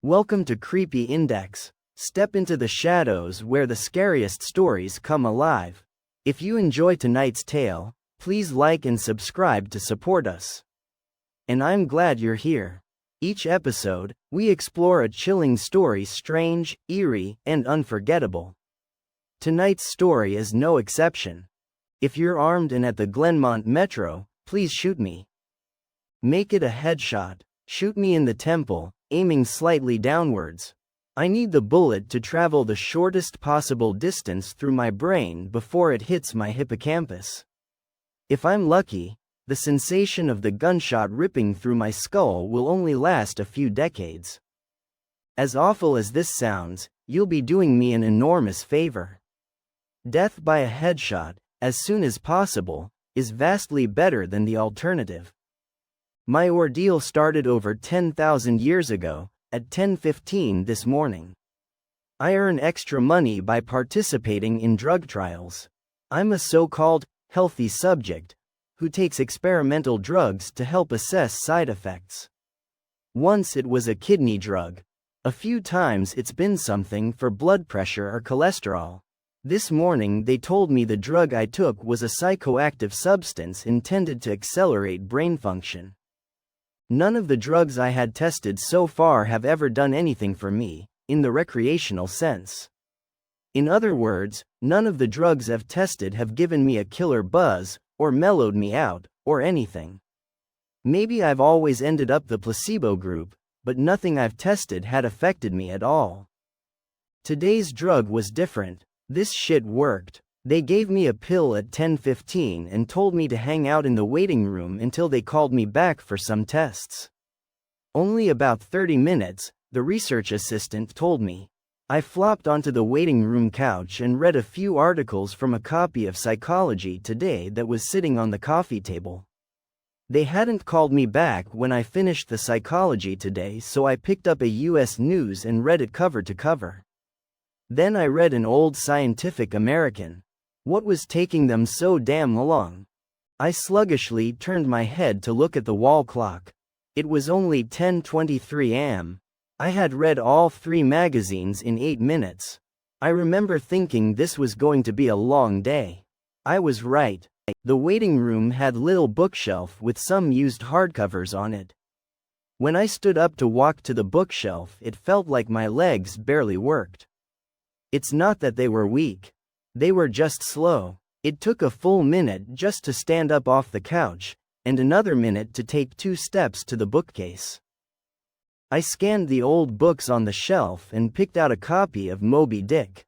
Welcome to Creepy Index. Step into the shadows where the scariest stories come alive. If you enjoy tonight's tale, please like and subscribe to support us. And I'm glad you're here. Each episode, we explore a chilling story, strange, eerie, and unforgettable. Tonight's story is no exception. If you're armed and at the Glenmont Metro, please shoot me. Make it a headshot. Shoot me in the temple, aiming slightly downwards. I need the bullet to travel the shortest possible distance through my brain before it hits my hippocampus. If I'm lucky, the sensation of the gunshot ripping through my skull will only last a few decades. As awful as this sounds, you'll be doing me an enormous favor. Death by a headshot, as soon as possible, is vastly better than the alternative. My ordeal started over 10,000 years ago, at 10:15 this morning. I earn extra money by participating in drug trials. I'm a so-called healthy subject who takes experimental drugs to help assess side effects. Once it was a kidney drug. A few times it's been something for blood pressure or cholesterol. This morning they told me the drug I took was a psychoactive substance intended to accelerate brain function. None of the drugs I had tested so far have ever done anything for me, in the recreational sense. In other words, none of the drugs I've tested have given me a killer buzz, or mellowed me out, or anything. Maybe I've always ended up the placebo group, but nothing I've tested had affected me at all. Today's drug was different. This shit worked. They gave me a pill at 10:15 and told me to hang out in the waiting room until they called me back for some tests. Only about 30 minutes, the research assistant told me. I flopped onto the waiting room couch and read a few articles from a copy of Psychology Today that was sitting on the coffee table. They hadn't called me back when I finished the Psychology Today, so I picked up a US News and read it cover to cover. Then I read an old Scientific American. What was taking them so damn long? I sluggishly turned my head to look at the wall clock. It was only 10:23 am. I had read all 3 magazines in 8 minutes. I remember thinking this was going to be a long day. I was right. The waiting room had a little bookshelf with some used hardcovers on it. When I stood up to walk to the bookshelf, it felt like my legs barely worked. It's not that they were weak. They were just slow. It took a full minute just to stand up off the couch, and another minute to take 2 steps to the bookcase. I scanned the old books on the shelf and picked out a copy of Moby Dick.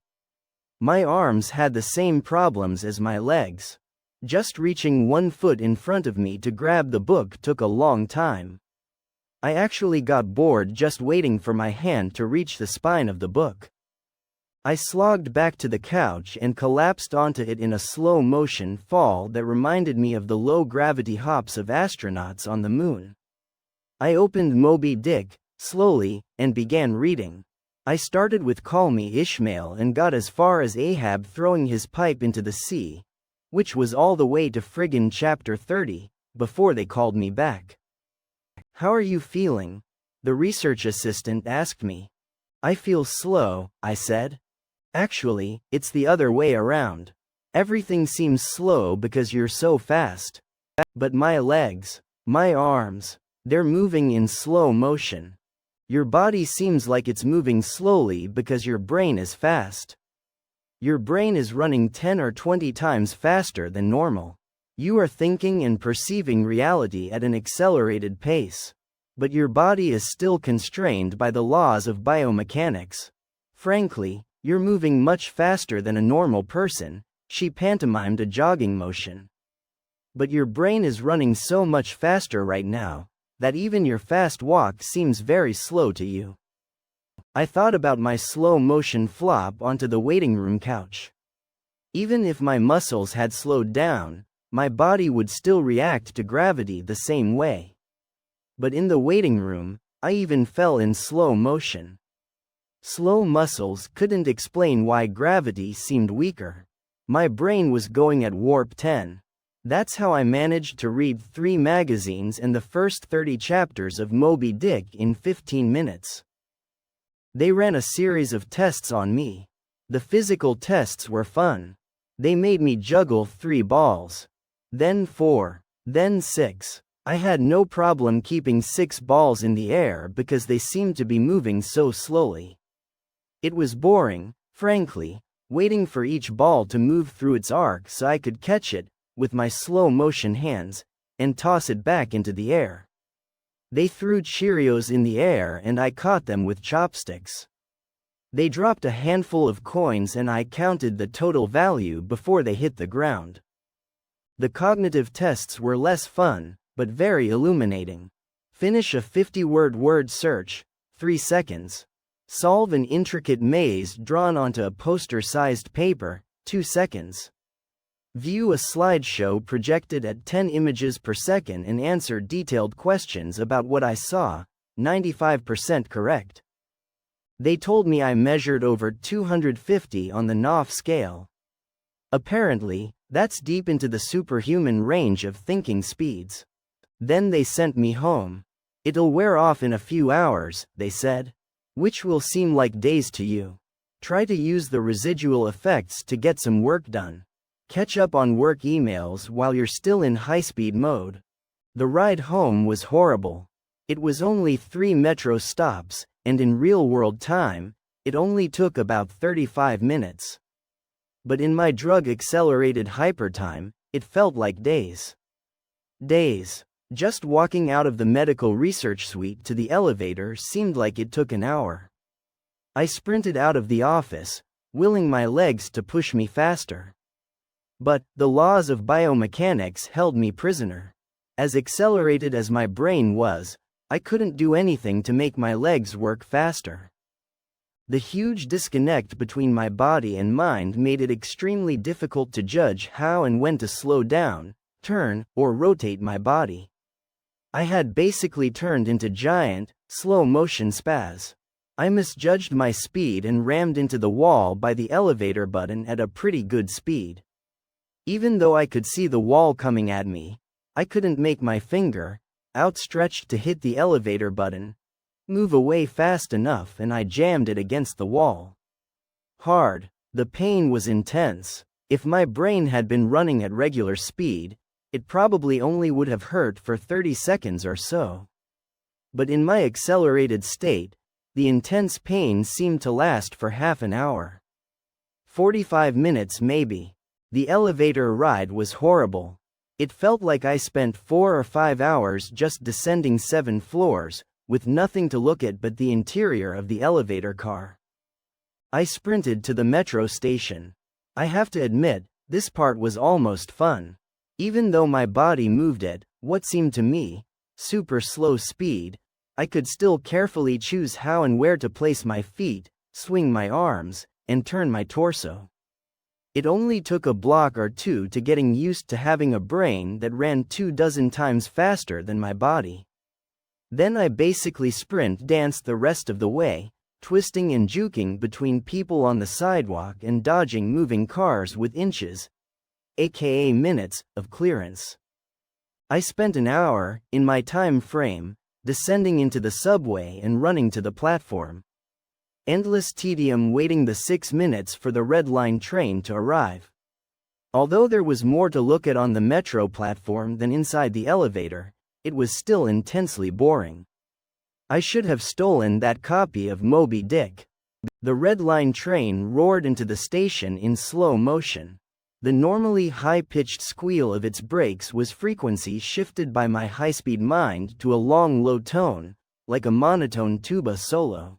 My arms had the same problems as my legs. Just reaching 1 foot in front of me to grab the book took a long time. I actually got bored just waiting for my hand to reach the spine of the book. I slogged back to the couch and collapsed onto it in a slow-motion fall that reminded me of the low-gravity hops of astronauts on the moon. I opened Moby Dick, slowly, and began reading. I started with Call Me Ishmael and got as far as Ahab throwing his pipe into the sea, which was all the way to friggin' chapter 30, before they called me back. "How are you feeling?" the research assistant asked me. "I feel slow," I said. "Actually, it's the other way around. Everything seems slow because you're so fast. But my legs, my arms, they're moving in slow motion. Your body seems like it's moving slowly because your brain is fast. Your brain is running 10 or 20 times faster than normal. You are thinking and perceiving reality at an accelerated pace. But your body is still constrained by the laws of biomechanics. Frankly, you're moving much faster than a normal person," she pantomimed a jogging motion. "But your brain is running so much faster right now, that even your fast walk seems very slow to you." I thought about my slow-motion flop onto the waiting room couch. Even if my muscles had slowed down, my body would still react to gravity the same way. But in the waiting room, I even fell in slow motion. Slow muscles couldn't explain why gravity seemed weaker. My brain was going at warp 10. That's how I managed to read 3 magazines and the first 30 chapters of Moby Dick in 15 minutes. They ran a series of tests on me. The physical tests were fun. They made me juggle 3 balls. Then 4. Then 6. I had no problem keeping 6 balls in the air because they seemed to be moving so slowly. It was boring, frankly, waiting for each ball to move through its arc so I could catch it with my slow-motion hands and toss it back into the air. They threw Cheerios in the air and I caught them with chopsticks. They dropped a handful of coins and I counted the total value before they hit the ground. The cognitive tests were less fun, but very illuminating. Finish a 50-word word search, 3 seconds. Solve an intricate maze drawn onto a poster-sized paper, 2 seconds. View a slideshow projected at 10 images per second and answer detailed questions about what I saw, 95% correct. They told me I measured over 250 on the Knopf scale. Apparently, that's deep into the superhuman range of thinking speeds. Then they sent me home. It'll wear off in a few hours, they said. Which will seem like days to you. Try to use the residual effects to get some work done. Catch up on work emails while you're still in high-speed mode. The ride home was horrible. It was only 3 metro stops, and in real-world time, it only took about 35 minutes. But in my drug-accelerated hypertime, it felt like days. Days. Just walking out of the medical research suite to the elevator seemed like it took an hour. I sprinted out of the office, willing my legs to push me faster. But the laws of biomechanics held me prisoner. As accelerated as my brain was, I couldn't do anything to make my legs work faster. The huge disconnect between my body and mind made it extremely difficult to judge how and when to slow down, turn, or rotate my body. I had basically turned into giant, slow-motion spaz. I misjudged my speed and rammed into the wall by the elevator button at a pretty good speed. Even though I could see the wall coming at me, I couldn't make my finger, outstretched to hit the elevator button, move away fast enough, and I jammed it against the wall. Hard. The pain was intense. If my brain had been running at regular speed, it probably only would have hurt for 30 seconds or so. But in my accelerated state, the intense pain seemed to last for half an hour. 45 minutes maybe. The elevator ride was horrible. It felt like I spent 4 or 5 hours just descending 7 floors, with nothing to look at but the interior of the elevator car. I sprinted to the metro station. I have to admit, this part was almost fun. Even though my body moved at what seemed to me super slow speed, I could still carefully choose how and where to place my feet, swing my arms, and turn my torso. It only took a block or two to getting used to having a brain that ran 24 times faster than my body. Then I basically sprint danced the rest of the way, twisting and juking between people on the sidewalk and dodging moving cars with inches, aka minutes, of clearance. I spent an hour, in my time frame, descending into the subway and running to the platform. Endless tedium waiting the 6 minutes for the Red Line train to arrive. Although there was more to look at on the metro platform than inside the elevator, it was still intensely boring. I should have stolen that copy of Moby Dick. The Red Line train roared into the station in slow motion. The normally high-pitched squeal of its brakes was frequency shifted by my high-speed mind to a long low tone, like a monotone tuba solo.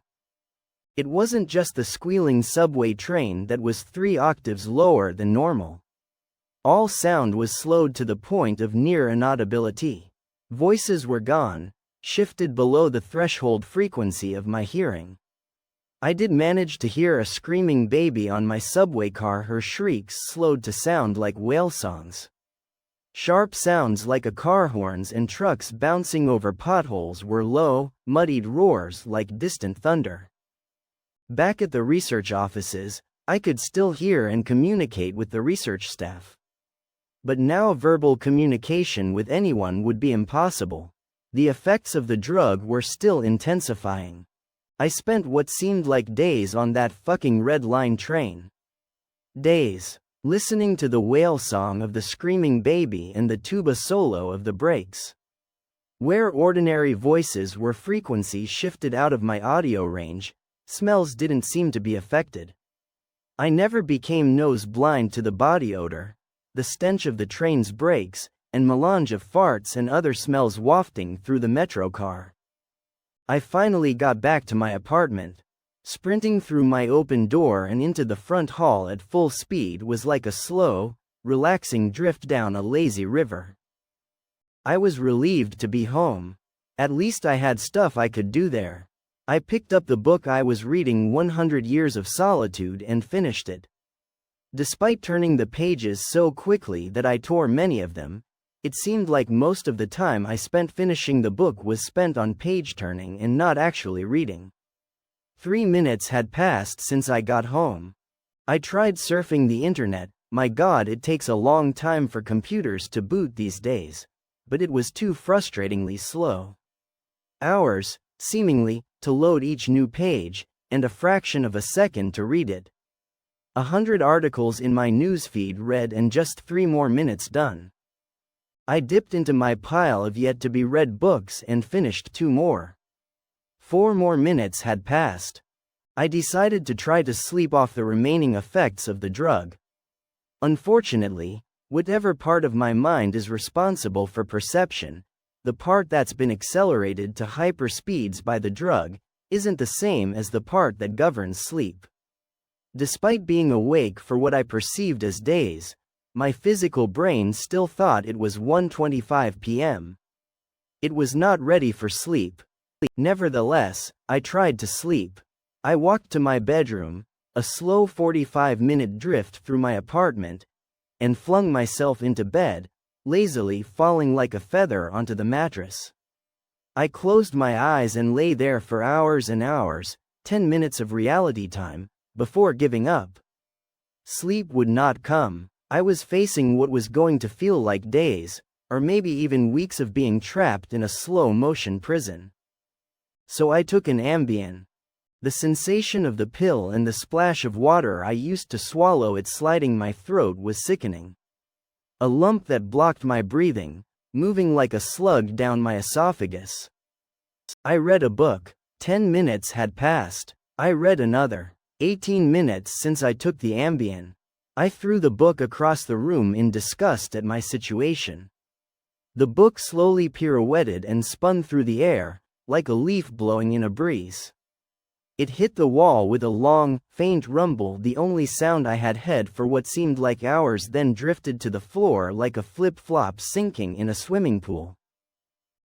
It wasn't just the squealing subway train that was 3 octaves lower than normal. All sound was slowed to the point of near inaudibility. Voices were gone, shifted below the threshold frequency of my hearing. I did manage to hear a screaming baby on my subway car, her shrieks slowed to sound like whale songs. Sharp sounds like a car horns and trucks bouncing over potholes were low, muddied roars like distant thunder. Back at the research offices, I could still hear and communicate with the research staff. But now verbal communication with anyone would be impossible. The effects of the drug were still intensifying. I spent what seemed like days on that fucking red line train. Days. Listening to the wail song of the screaming baby and the tuba solo of the brakes. Where ordinary voices were frequency shifted out of my audio range, smells didn't seem to be affected. I never became nose blind to the body odor, the stench of the train's brakes, and melange of farts and other smells wafting through the metro car. I finally got back to my apartment. Sprinting through my open door and into the front hall at full speed was like a slow, relaxing drift down a lazy river. I was relieved to be home. At least I had stuff I could do there. I picked up the book I was reading, 100 Years of Solitude, and finished it. Despite turning the pages so quickly that I tore many of them, it seemed like most of the time I spent finishing the book was spent on page turning and not actually reading. 3 minutes had passed since I got home. I tried surfing the internet. My God, it takes a long time for computers to boot these days. But it was too frustratingly slow. Hours, seemingly, to load each new page, and a fraction of a second to read it. 100 articles in my newsfeed read and just 3 more minutes done. I dipped into my pile of yet-to-be-read books and finished 2 more. 4 more minutes had passed. I decided to try to sleep off the remaining effects of the drug. Unfortunately, whatever part of my mind is responsible for perception, the part that's been accelerated to hyperspeeds by the drug, isn't the same as the part that governs sleep. Despite being awake for what I perceived as days, my physical brain still thought it was 1:25 p.m. It was not ready for sleep. Nevertheless, I tried to sleep. I walked to my bedroom, a slow 45-minute drift through my apartment, and flung myself into bed, lazily falling like a feather onto the mattress. I closed my eyes and lay there for hours and hours, 10 minutes of reality time, before giving up. Sleep would not come. I was facing what was going to feel like days, or maybe even weeks of being trapped in a slow-motion prison. So I took an Ambien. The sensation of the pill and the splash of water I used to swallow it sliding my throat was sickening. A lump that blocked my breathing, moving like a slug down my esophagus. I read a book. 10 minutes had passed. I read another. 18 minutes since I took the Ambien. I threw the book across the room in disgust at my situation. The book slowly pirouetted and spun through the air, like a leaf blowing in a breeze. It hit the wall with a long, faint rumble, the only sound I had had for what seemed like hours, then drifted to the floor like a flip-flop sinking in a swimming pool.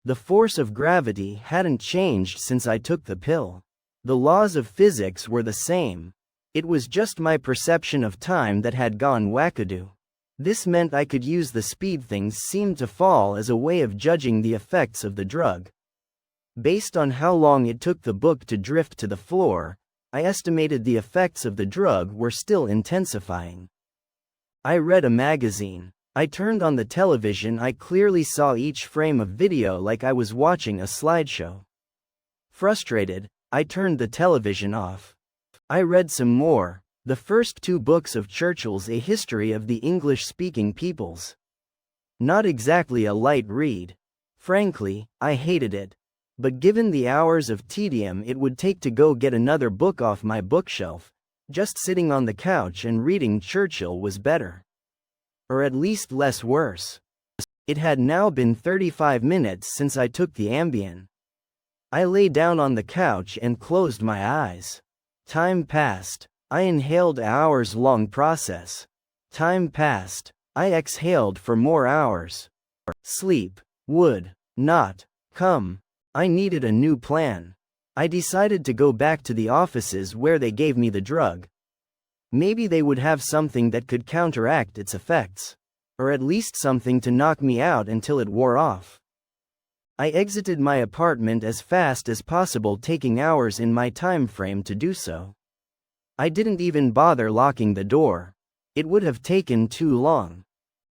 The force of gravity hadn't changed since I took the pill. The laws of physics were the same. It was just my perception of time that had gone wackadoo. This meant I could use the speed things seemed to fall as a way of judging the effects of the drug. Based on how long it took the book to drift to the floor, I estimated the effects of the drug were still intensifying. I read a magazine. I turned on the television. I clearly saw each frame of video like I was watching a slideshow. Frustrated, I turned the television off. I read some more, the first 2 books of Churchill's A History of the English-Speaking Peoples. Not exactly a light read. Frankly, I hated it. But given the hours of tedium it would take to go get another book off my bookshelf, just sitting on the couch and reading Churchill was better. Or at least less worse. It had now been 35 minutes since I took the Ambien. I lay down on the couch and closed my eyes. Time passed. I inhaled an hours-long process. Time passed. I exhaled for more hours. Sleep would not come. I needed a new plan. I decided to go back to the offices where they gave me the drug. Maybe they would have something that could counteract its effects. Or at least something to knock me out until it wore off. I exited my apartment as fast as possible, taking hours in my time frame to do so. I didn't even bother locking the door. It would have taken too long.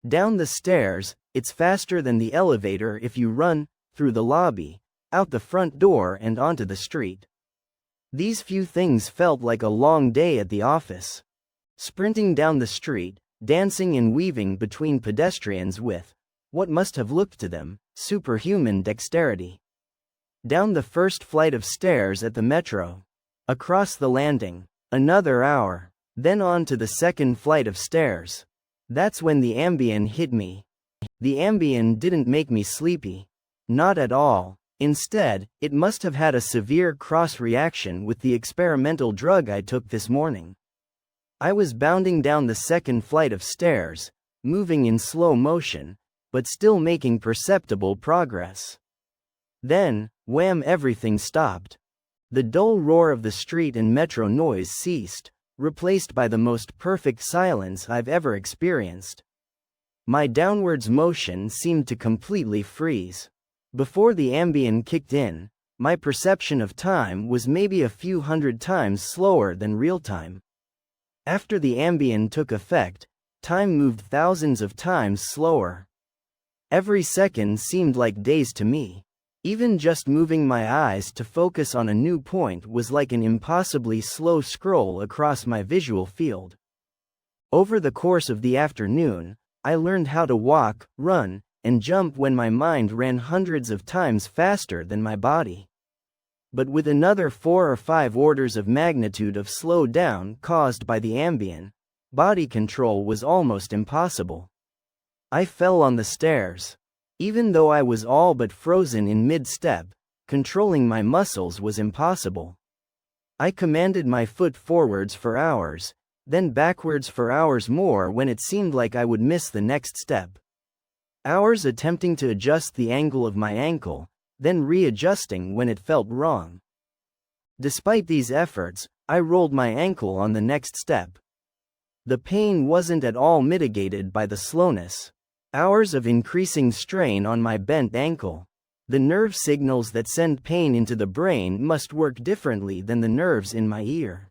Down the stairs, it's faster than the elevator if you run, through the lobby, out the front door and onto the street. These few things felt like a long day at the office. Sprinting down the street, dancing and weaving between pedestrians with what must have looked to them superhuman dexterity. Down the first flight of stairs at the metro. Across the landing. Another hour. Then on to the second flight of stairs. That's when the Ambien hit me. The Ambien didn't make me sleepy. Not at all. Instead, it must have had a severe cross-reaction with the experimental drug I took this morning. I was bounding down the second flight of stairs, moving in slow motion, but still making perceptible progress. Then, wham, everything stopped. The dull roar of the street and metro noise ceased, replaced by the most perfect silence I've ever experienced. My downwards motion seemed to completely freeze. Before the Ambien kicked in, my perception of time was maybe a few hundred times slower than real time. After the Ambien took effect, time moved thousands of times slower. Every second seemed like days to me. Even just moving my eyes to focus on a new point was like an impossibly slow scroll across my visual field. Over the course of the afternoon, I learned how to walk, run, and jump when my mind ran hundreds of times faster than my body. But with another 4 or 5 orders of magnitude of slowdown caused by the Ambien, body control was almost impossible. I fell on the stairs. Even though I was all but frozen in mid-step, controlling my muscles was impossible. I commanded my foot forwards for hours, then backwards for hours more when it seemed like I would miss the next step. Hours attempting to adjust the angle of my ankle, then readjusting when it felt wrong. Despite these efforts, I rolled my ankle on the next step. The pain wasn't at all mitigated by the slowness. Hours of increasing strain on my bent ankle. The nerve signals that send pain into the brain must work differently than the nerves in my ear.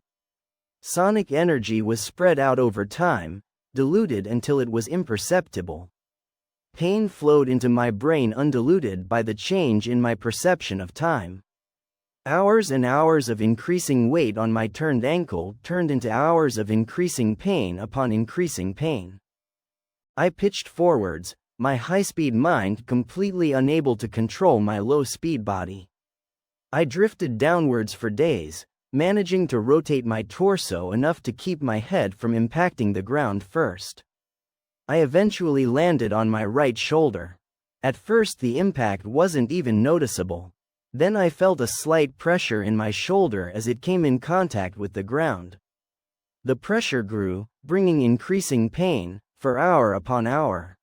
Sonic energy was spread out over time, diluted until it was imperceptible. Pain flowed into my brain undiluted by the change in my perception of time. Hours and hours of increasing weight on my turned ankle turned into hours of increasing pain upon increasing pain. I pitched forwards, my high-speed mind completely unable to control my low-speed body. I drifted downwards for days, managing to rotate my torso enough to keep my head from impacting the ground first. I eventually landed on my right shoulder. At first the impact wasn't even noticeable. Then I felt a slight pressure in my shoulder as it came in contact with the ground. The pressure grew, bringing increasing pain, for hour upon hour.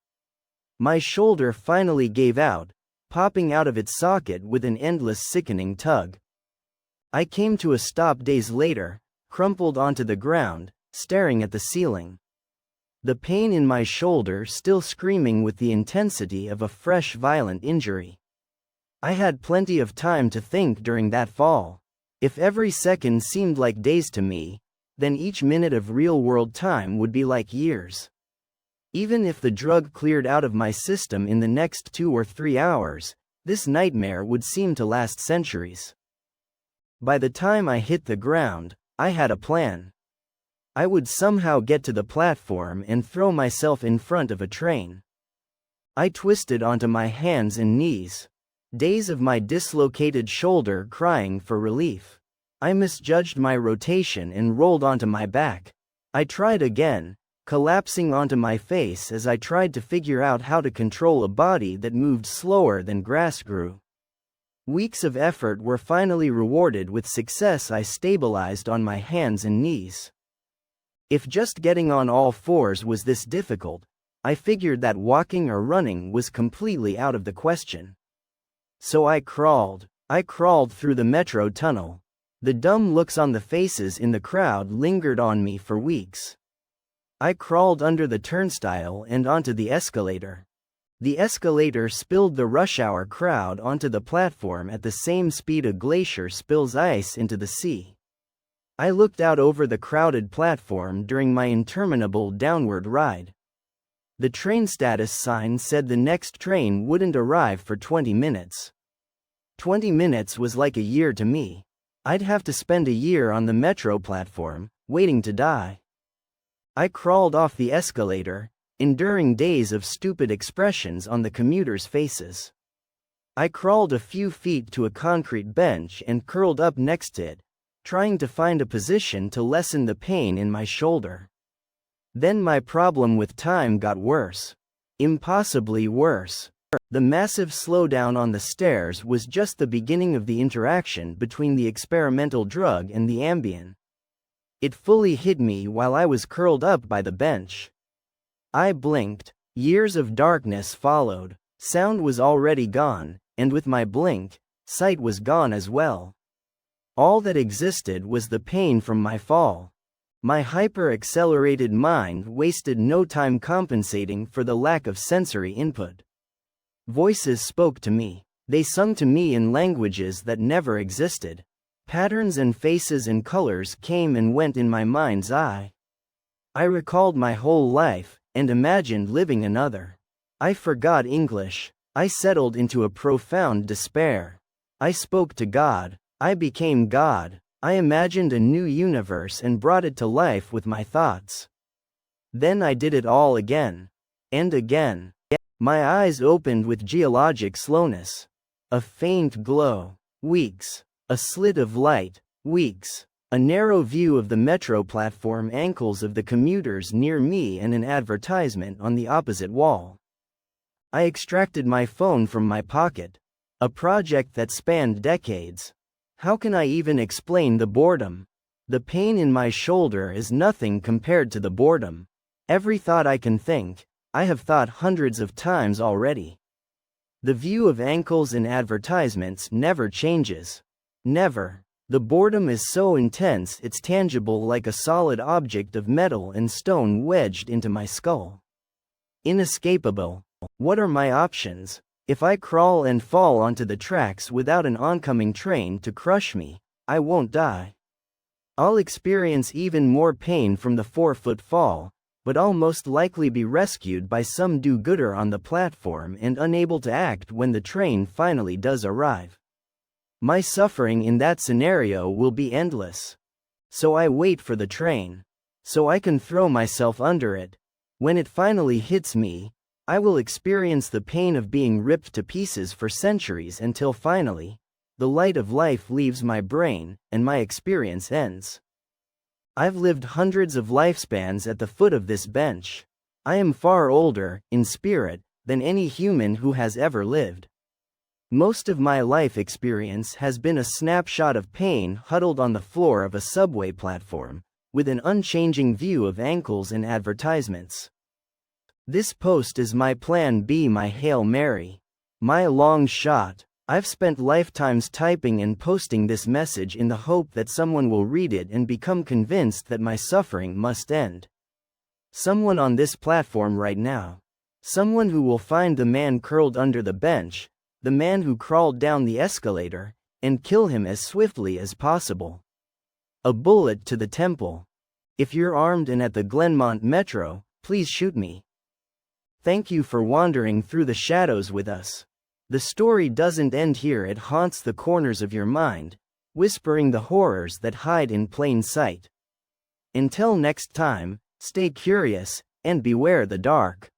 My shoulder finally gave out, popping out of its socket with an endless sickening tug. I came to a stop days later, crumpled onto the ground, staring at the ceiling. The pain in my shoulder still screaming with the intensity of a fresh violent injury. I had plenty of time to think during that fall. If every second seemed like days to me, then each minute of real-world time would be like years. Even if the drug cleared out of my system in the next 2 or 3 hours, this nightmare would seem to last centuries. By the time I hit the ground, I had a plan. I would somehow get to the platform and throw myself in front of a train. I twisted onto my hands and knees. Days of my dislocated shoulder crying for relief. I misjudged my rotation and rolled onto my back. I tried again, collapsing onto my face as I tried to figure out how to control a body that moved slower than grass grew. Weeks of effort were finally rewarded with success. I stabilized on my hands and knees. If just getting on all fours was this difficult, I figured that walking or running was completely out of the question. So I crawled through the metro tunnel. The dumb looks on the faces in the crowd lingered on me for weeks. I crawled under the turnstile and onto the escalator. The escalator spilled the rush hour crowd onto the platform at the same speed a glacier spills ice into the sea. I looked out over the crowded platform during my interminable downward ride. The train status sign said the next train wouldn't arrive for 20 minutes. 20 minutes was like a year to me. I'd have to spend a year on the metro platform, waiting to die. I crawled off the escalator, enduring days of stupid expressions on the commuters' faces. I crawled a few feet to a concrete bench and curled up next to it, trying to find a position to lessen the pain in my shoulder. Then my problem with time got worse. Impossibly worse. The massive slowdown on the stairs was just the beginning of the interaction between the experimental drug and the Ambien. It fully hit me while I was curled up by the bench. I blinked. Years of darkness followed. Sound was already gone, and with my blink, sight was gone as well. All that existed was the pain from my fall. My hyper-accelerated mind wasted no time compensating for the lack of sensory input. Voices spoke to me. They sung to me in languages that never existed. Patterns and faces and colors came and went in my mind's eye. I recalled my whole life, and imagined living another. I forgot English. I settled into a profound despair. I spoke to God. I became God. I imagined a new universe and brought it to life with my thoughts. Then I did it all again. And again. My eyes opened with geologic slowness. A faint glow. Weeks. A slit of light. Weeks. A narrow view of the metro platform, ankles of the commuters near me, and an advertisement on the opposite wall. I extracted my phone from my pocket. A project that spanned decades. How can I even explain the boredom? The pain in my shoulder is nothing compared to the boredom. Every thought I can think, I have thought hundreds of times already. The view of ankles and advertisements never changes. Never. The boredom is so intense it's tangible, like a solid object of metal and stone wedged into my skull. Inescapable. What are my options? If I crawl and fall onto the tracks without an oncoming train to crush me, I won't die. I'll experience even more pain from the 4-foot fall, but I'll most likely be rescued by some do-gooder on the platform and unable to act when the train finally does arrive. My suffering in that scenario will be endless. So I wait for the train. So I can throw myself under it. When it finally hits me, I will experience the pain of being ripped to pieces for centuries until finally, the light of life leaves my brain, and my experience ends. I've lived hundreds of lifespans at the foot of this bench. I am far older, in spirit, than any human who has ever lived. Most of my life experience has been a snapshot of pain huddled on the floor of a subway platform, with an unchanging view of ankles and advertisements. This post is my plan B, my Hail Mary. My long shot. I've spent lifetimes typing and posting this message in the hope that someone will read it and become convinced that my suffering must end. Someone on this platform right now. Someone who will find the man curled under the bench, the man who crawled down the escalator, and kill him as swiftly as possible. A bullet to the temple. If you're armed and at the Glenmont Metro, please shoot me. Thank you for wandering through the shadows with us. The story doesn't end here. It haunts the corners of your mind, whispering the horrors that hide in plain sight. Until next time, stay curious, and beware the dark.